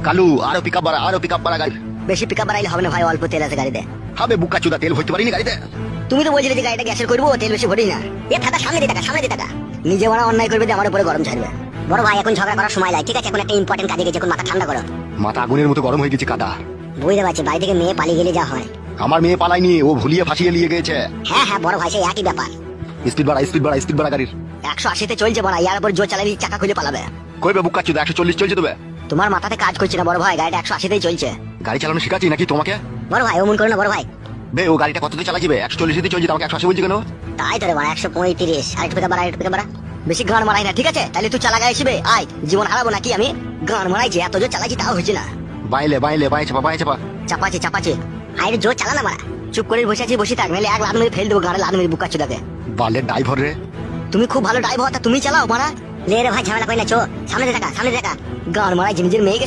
কালু আরো পিকআপ বাড়া গাড়ি। বেশি পিকআপ বাড়াইলে হবে না ভাই, অল্প তেল আছে গাড়িতে। হবে বুকা চুদা, তেল ভরতে পারিনি গাড়িতে। তুমি তো বলছিলে যে গাড়িটা গ্যাসের করবো, তেল বেশি ভরি না। এ থাকা সামনে দিয়ে টাকা নিজে মারা অন্যায় করবে দিয়ে আমার উপরে গরম ছাড়বে। বড় ভাই এখন ঝগড়া করার সময় নাই, ঠিক আছে? এখন একটা ইম্পর্টেন্ট কাজে গেছে, এখন মাথা ঠান্ডা করো। মাথা আগুনের মতো গরম হয়ে গেছে কাদা। বুঝতে পারছি, বাড়ি থেকে মেয়ে পালিয়ে গেলে যা হয়। আমার মেয়ে পালাইনি, ও ভুলিয়ে ফাঁসিয়ে নিয়ে গেছে। হ্যাঁ বড় ভাই, সেই একই ব্যাপার। স্পিড বাড়া গাড়ির। 180-তে চলছে বড়, ইয়ার উপর জোর চালাবি চাকা খুলে পালাবে। কইবে বুকা চুদা 140 চলছে তবে। তোমার মাথাতে কাজ করছে না বড় ভাই, গাড়িটা 180-তেই চলছে। গাড়ি চালানো শিখাচ্ছি নাকি তোমাকে? বড় ভাই অমন করো না বড় ভাই। বে ও গাড়িটা কততে চালাছিবে? 140-তে চলছে, আমাকে 180 বলছি কেন? তাই তো রে বড়, 135। আরেকটু পিকআপ বাড়া। বেশি গান মারাই না, ঠিক আছে? তাহলে তুই চালা গাড়ি শিবে আয়, জীবন হারাবো নাকি আমি? গান মারাইছি, এত জোর চালাইছি তাও হয়েছে না। বাইলে বাই চাপা। চাপাচ্ছে। আরে জোর চালা না মারা, চুপ করে বসে থাক, নাহলে এক লাত মেরে ফেল দেবো গাড়ি, লাত মেরে বুকা চুদাকে। বালের ড্রাইভার রে। তুমি খুব ভালো ড্রাইভার, তা তুমি চালাও মারা। লে রে ভাই ঝামেলা করি না, চো সামনে দেখা। গান মারাই নিজের মেয়েকে